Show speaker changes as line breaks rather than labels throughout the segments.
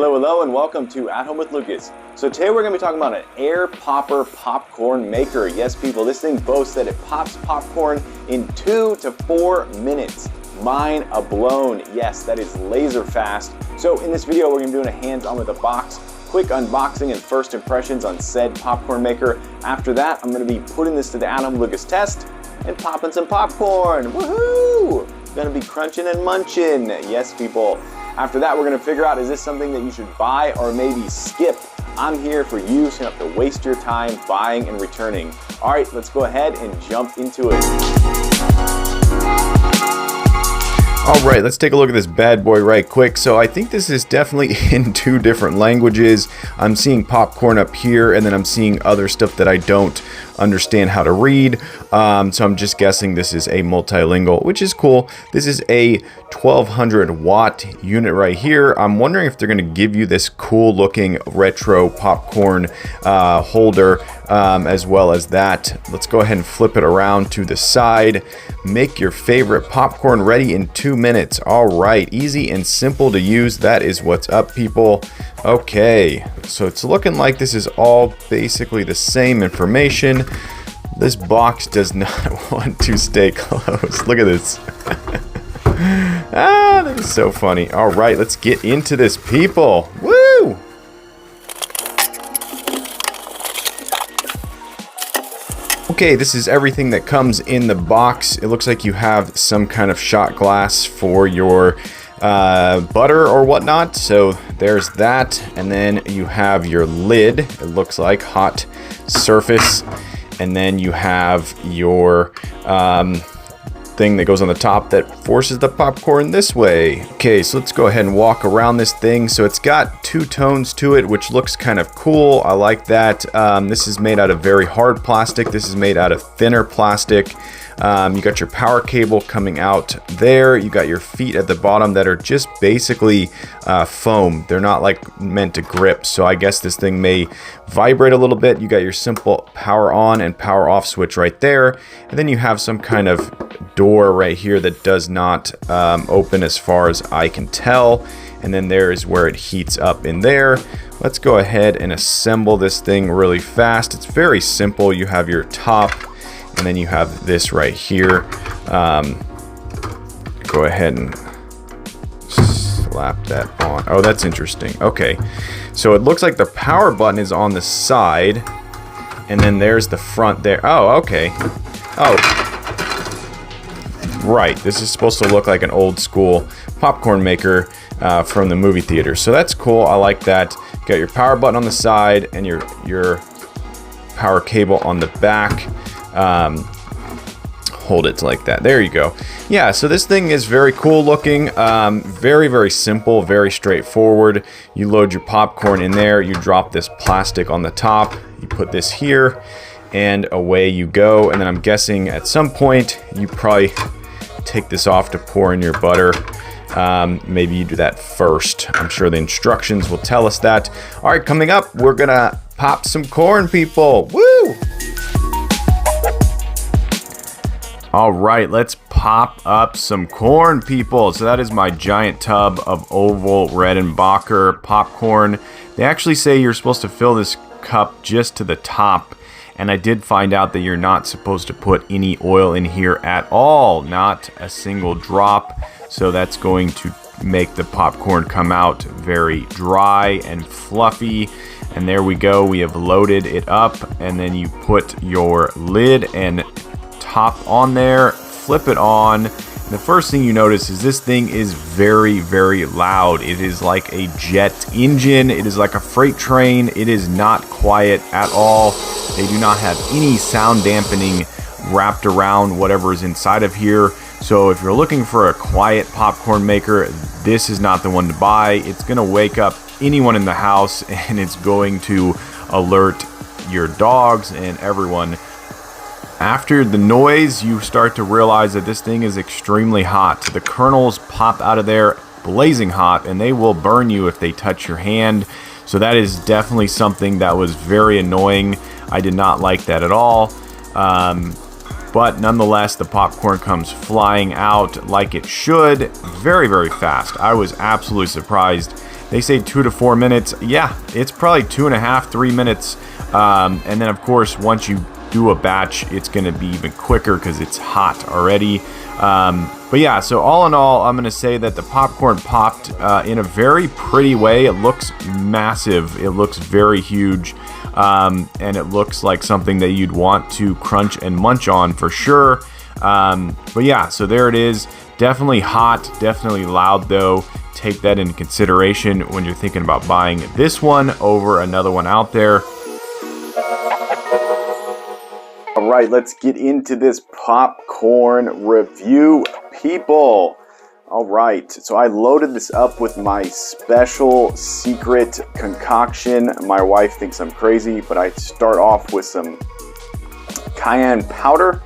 Hello, hello, and welcome to At Home with Lucas. So today we're going to be talking about an air popper popcorn maker. Yes, people, this thing boasts that it pops popcorn in 2 to 4 minutes. Mind a blown. Yes, that is laser fast. So in this video, we're going to be doing a hands-on with a box, quick unboxing and first impressions on said popcorn maker. After that, I'm going to be putting this to the At Home with Lucas test and popping some popcorn. Woohoo! Gonna be crunching and munching. Yes, people. After that, we're gonna figure out, is this something that you should buy or maybe skip? I'm here for you, so you don't have to waste your time buying and returning. All right, let's go ahead and jump into it.
All right, let's take a look at this bad boy right quick. So I think this is definitely in 2 different languages. I'm seeing popcorn up here, and then I'm seeing other stuff that I don't understand how to read. So I'm just guessing this is a multilingual, which is cool. This is a 1200 watt unit right here. I'm wondering if they're going to give you this cool looking retro popcorn holder as well as that. Let's go ahead and flip it around to the side. Make your favorite popcorn ready in 2 minutes. All right, easy and simple to use. That is what's up, people. Okay, so it's looking like this is all basically the same information. This box does not want to stay closed. Look at this. That is so funny. All right, let's get into this, people. Woo! Okay, this is everything that comes in the box. It looks like you have some kind of shot glass for your butter or whatnot. So there's that. And then you have your lid. It looks like hot surface. And then you have your thing that goes on the top that forces the popcorn this way. Okay, so let's go ahead and walk around this thing. So it's got 2 tones to it, which looks kind of cool. I like that. This is made out of very hard plastic. This is made out of thinner plastic. You got your power cable coming out there. You got your feet at the bottom that are just basically foam. They're not like meant to grip. So I guess this thing may vibrate a little bit. You got your simple power on and power off switch right there. And then you have some kind of door right here that does not open as far as I can tell. And then there is where it heats up in there. Let's go ahead and assemble this thing really fast. It's very simple. You have your top, and then you have this right here. Go ahead and slap that on. Oh, that's interesting. Okay, so it looks like the power button is on the side, and then there's the front there. Oh, okay. Oh, right. This is supposed to look like an old school popcorn maker from the movie theater. So that's cool. I like that. You got your power button on the side and your power cable on the back. Hold it like that. There you go. Yeah, so this thing is very cool looking. Very, very simple, very straightforward. You load your popcorn in there. You drop this plastic on the top. You put this here, and away you go. And then I'm guessing at some point you probably take this off to pour in your butter. Maybe you do that first. I'm sure the instructions will tell us that. All right, coming up, we're gonna pop some corn, people. Woo! All right, let's pop up some corn, people. So that is my giant tub of oval Redenbacher popcorn. They actually say you're supposed to fill this cup just to the top. And I did find out that you're not supposed to put any oil in here at all, not a single drop. So that's going to make the popcorn come out very dry and fluffy. And there we go, we have loaded it up, and then you put your lid and top on there, flip it on. The first thing you notice is this thing is very, very loud. It is like a jet engine. It is like a freight train. It is not quiet at all. They do not have any sound dampening wrapped around whatever is inside of here. So if you're looking for a quiet popcorn maker, this is not the one to buy. It's going to wake up anyone in the house, and it's going to alert your dogs and everyone. After the noise, you start to realize that this thing is extremely hot. The kernels pop out of there blazing hot, and they will burn you if they touch your hand. So that is definitely something that was very annoying. I did not like that at all. But nonetheless, the popcorn comes flying out like it should, very, very fast. I was absolutely surprised. They say 2 to 4 minutes. Yeah, it's probably 2.5, 3 minutes. And then of course, once you do a batch, it's going to be even quicker because it's hot already. But yeah, so all in all, I'm going to say that the popcorn popped in a very pretty way. It looks massive. It looks very huge. And it looks like something that you'd want to crunch and munch on for sure. But yeah, so there it is. Definitely hot, definitely loud though. Take that into consideration when you're thinking about buying this one over another one out there.
All right, let's get into this popcorn review, people. All right, so I loaded this up with my special secret concoction. My wife thinks I'm crazy, but I start off with some cayenne powder,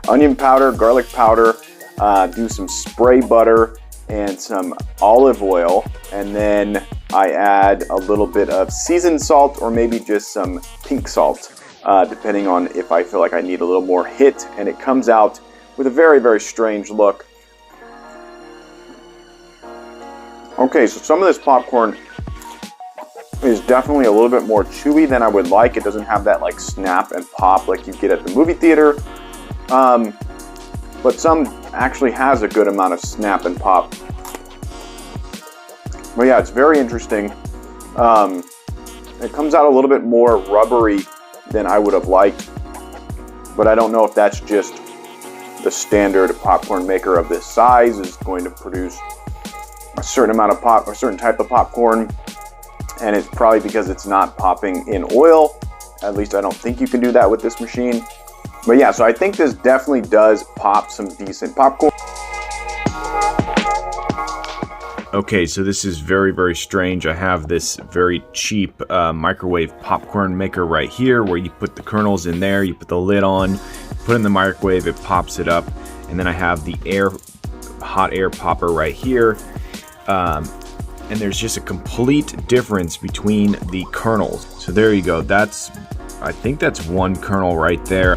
onion powder, garlic powder, do some spray butter and some olive oil, and then I add a little bit of seasoned salt or maybe just some pink salt. Depending on if I feel like I need a little more hit, and it comes out with a very, very strange look. Okay, so some of this popcorn is definitely a little bit more chewy than I would like. It doesn't have that like snap and pop like you get at the movie theater. But some actually has a good amount of snap and pop. But yeah, it's very interesting. It comes out a little bit more rubbery than I would have liked, but I don't know if that's just the standard popcorn maker of this size is going to produce a certain amount of pop, a certain type of popcorn, and it's probably because it's not popping in oil. At least I don't think you can do that with this machine. But yeah, so I think this definitely does pop some decent popcorn.
Okay, so this is very, very strange. I have this very cheap microwave popcorn maker right here where you put the kernels in there, you put the lid on, put it in the microwave, it pops it up, and then I have the hot air popper right here. And there's just a complete difference between the kernels. So there you go. I think that's one kernel right there.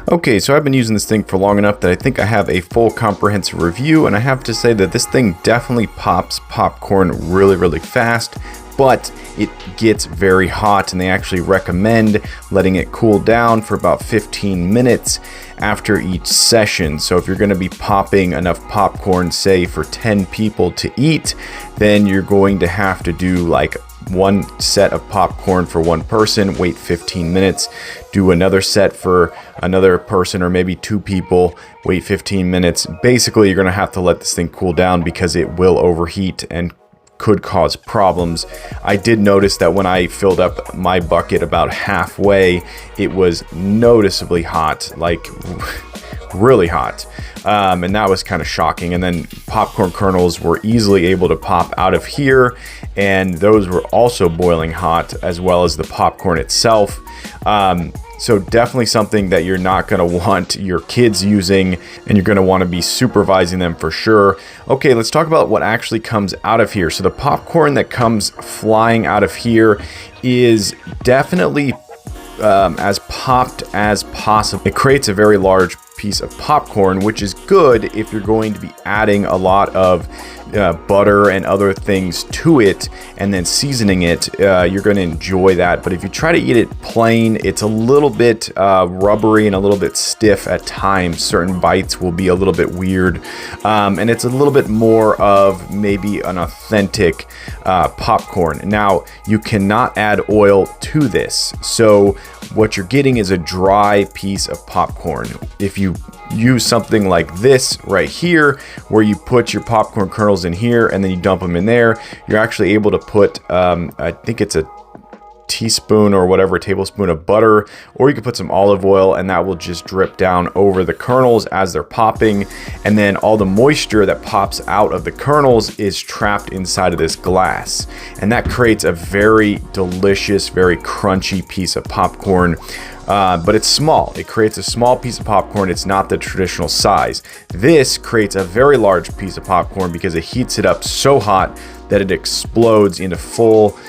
Okay, so I've been using this thing for long enough that I think I have a full comprehensive review, and I have to say that this thing definitely pops popcorn really, really fast, but it gets very hot, and they actually recommend letting it cool down for about 15 minutes after each session. So if you're going to be popping enough popcorn, say for 10 people to eat, then you're going to have to do like one set of popcorn for one person, wait 15 minutes, do another set for another person or maybe 2 people, wait 15 minutes. Basically, you're going to have to let this thing cool down because it will overheat and could cause problems. I did notice that when I filled up my bucket about halfway, it was noticeably hot, like really hot. And that was kind of shocking. And then popcorn kernels were easily able to pop out of here, and those were also boiling hot, as well as the popcorn itself. So definitely something that you're not going to want your kids using, and you're going to want to be supervising them for sure. Okay, let's talk about what actually comes out of here. So the popcorn that comes flying out of here is definitely as popped as possible. It creates a very large piece of popcorn, which is good if you're going to be adding a lot of butter and other things to it and then seasoning it. You're going to enjoy that. But if you try to eat it plain, it's a little bit rubbery and a little bit stiff at times. Certain bites will be a little bit weird, and it's a little bit more of maybe an authentic popcorn. Now, you cannot add oil to this, so what you're getting is a dry piece of popcorn. If you use something like this right here, where you put your popcorn kernels in here and then you dump them in there, you're actually able to put I think it's a teaspoon or whatever, tablespoon of butter, or you can put some olive oil, and that will just drip down over the kernels as they're popping, and then all the moisture that pops out of the kernels is trapped inside of this glass, and that creates a very delicious, very crunchy piece of popcorn. But it's small. It creates a small piece of popcorn. It's not the traditional size. This creates a very large piece of popcorn because it heats it up so hot that it explodes into full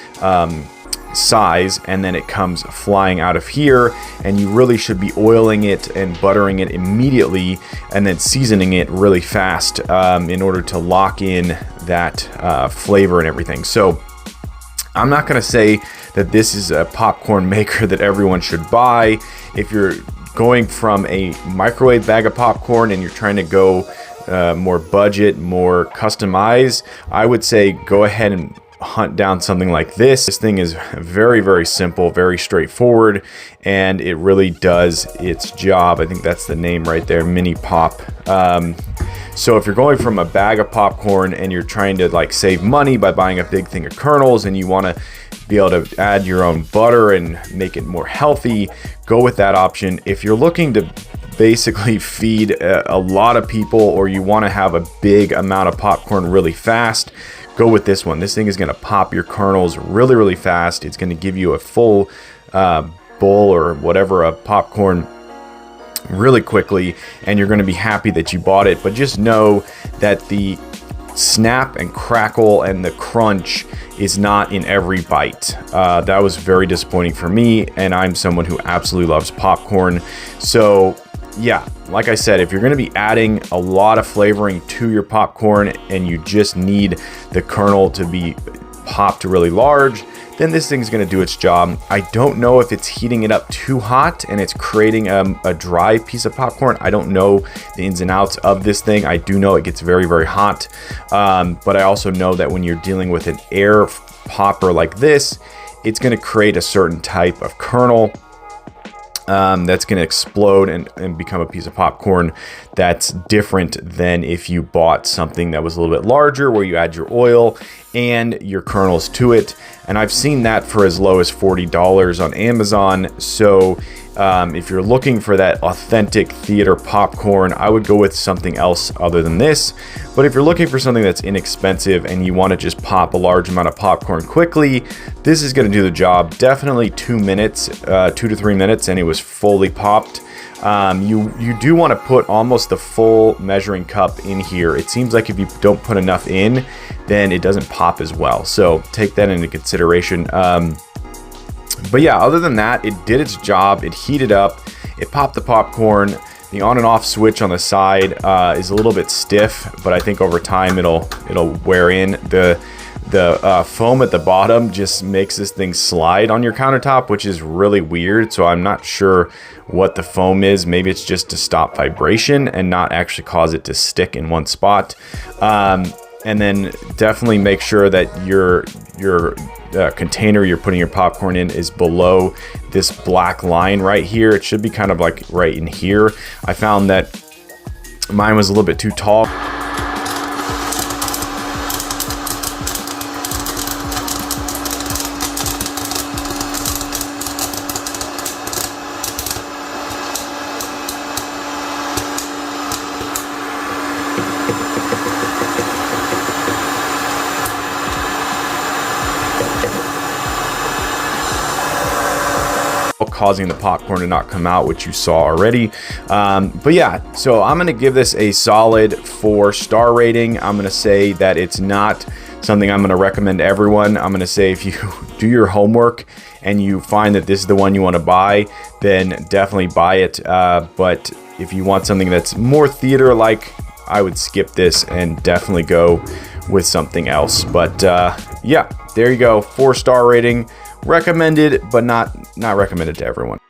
size, and then it comes flying out of here, and you really should be oiling it and buttering it immediately and then seasoning it really fast in order to lock in that flavor and everything. So I'm not going to say that this is a popcorn maker that everyone should buy. If you're going from a microwave bag of popcorn and you're trying to go more budget, more customized, I would say go ahead and hunt down something like this. This thing is very, very simple, very straightforward, and it really does its job. I think that's the name right there, Mini Pop. So if you're going from a bag of popcorn and you're trying to like save money by buying a big thing of kernels and you want to be able to add your own butter and make it more healthy, go with that option. If you're looking to basically feed a lot of people, or you want to have a big amount of popcorn really fast, go with this one. This thing is going to pop your kernels really, really fast. It's going to give you a full bowl or whatever of popcorn really quickly, and you're going to be happy that you bought it. But just know that the snap and crackle and the crunch is not in every bite. That was very disappointing for me, and I'm someone who absolutely loves popcorn. So yeah, like I said, if you're going to be adding a lot of flavoring to your popcorn and you just need the kernel to be popped really large, then this thing's going to do its job. I don't know if it's heating it up too hot and it's creating a dry piece of popcorn. I don't know the ins and outs of this thing. I do know it gets very, very hot. But I also know that when you're dealing with an air popper like this, it's going to create a certain type of kernel that's going to explode and become a piece of popcorn that's different than if you bought something that was a little bit larger, where you add your oil and your kernels to it. And I've seen that for as low as $40 on Amazon. So if you're looking for that authentic theater popcorn, I would go with something else other than this. But if you're looking for something that's inexpensive and you want to just pop a large amount of popcorn quickly, this is going to do the job. Definitely 2 minutes, 2 to 3 minutes, and it was fully popped. You do want to put almost the full measuring cup in here. It seems like if you don't put enough in, then it doesn't pop as well. So take that into consideration. But yeah, other than that, it did its job. It heated up, it popped the popcorn. The on and off switch on the side is a little bit stiff, but I think over time it'll wear in. The foam at the bottom just makes this thing slide on your countertop, which is really weird. So I'm not sure what the foam is. Maybe it's just to stop vibration and not actually cause it to stick in one spot. And then definitely make sure that your container you're putting your popcorn in is below this black line right here. It should be kind of like right in here. I found that mine was a little bit too tall. Causing the popcorn to not come out, which you saw already. But yeah, so I'm gonna give this a solid 4-star rating. I'm gonna say that it's not something I'm gonna recommend to everyone. I'm gonna say if you do your homework and you find that this is the one you want to buy, then definitely buy it. But if you want something that's more theater like, I would skip this and definitely go with something else. But yeah, there you go, 4-star rating. Recommended, but not recommended to everyone.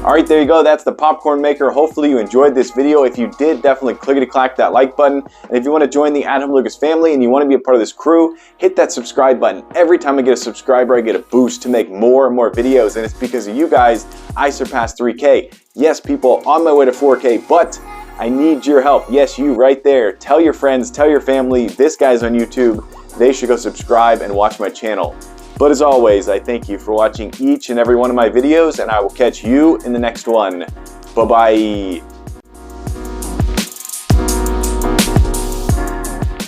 All right, there you go. That's the popcorn maker. Hopefully you enjoyed this video. If you did, definitely clickety-clack that like button. And if you want to join the At Home Lucas family and you want to be a part of this crew, hit that subscribe button. Every time I get a subscriber, I get a boost to make more and more videos. And it's because of you guys I surpassed 3K. Yes, people, on my way to 4K, but I need your help. Yes, you right there. Tell your friends, tell your family, this guy's on YouTube. They should go subscribe and watch my channel. But as always, I thank you for watching each and every one of my videos, and I will catch you in the next one. Bye-bye.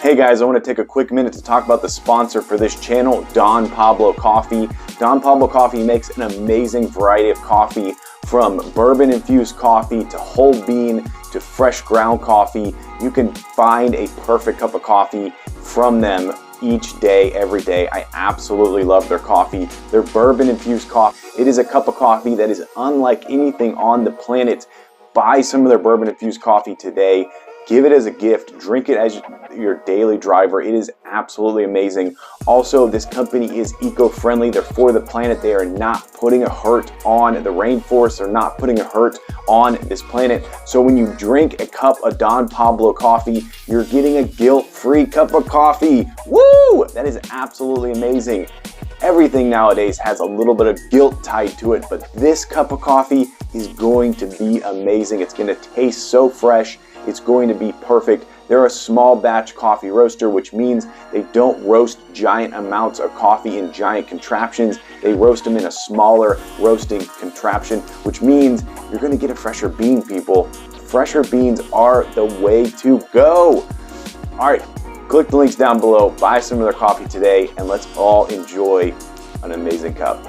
Hey guys, I want to take a quick minute to talk about the sponsor for this channel, Don Pablo Coffee. Don Pablo Coffee makes an amazing variety of coffee, from bourbon-infused coffee to whole bean to fresh ground coffee. You can find a perfect cup of coffee from them each day, every day. I absolutely love their coffee. Their bourbon infused coffee. It is a cup of coffee that is unlike anything on the planet. Buy some of their bourbon infused coffee today. Give it as a gift. Drink it as your daily driver. It is absolutely amazing. Also, this company is eco-friendly. They're for the planet. They are not putting a hurt on the rainforest. They're not putting a hurt on this planet. So when you drink a cup of Don Pablo coffee, you're getting a guilt-free cup of coffee. Woo! That is absolutely amazing. Everything nowadays has a little bit of guilt tied to it, but this cup of coffee is going to be amazing. It's going to taste so fresh. It's going to be perfect. They're a small batch coffee roaster, which means they don't roast giant amounts of coffee in giant contraptions. They roast them in a smaller roasting contraption, which means you're going to get a fresher bean, people. Fresher beans are the way to go. All right, click the links down below, buy some of their coffee today, and let's all enjoy an amazing cup.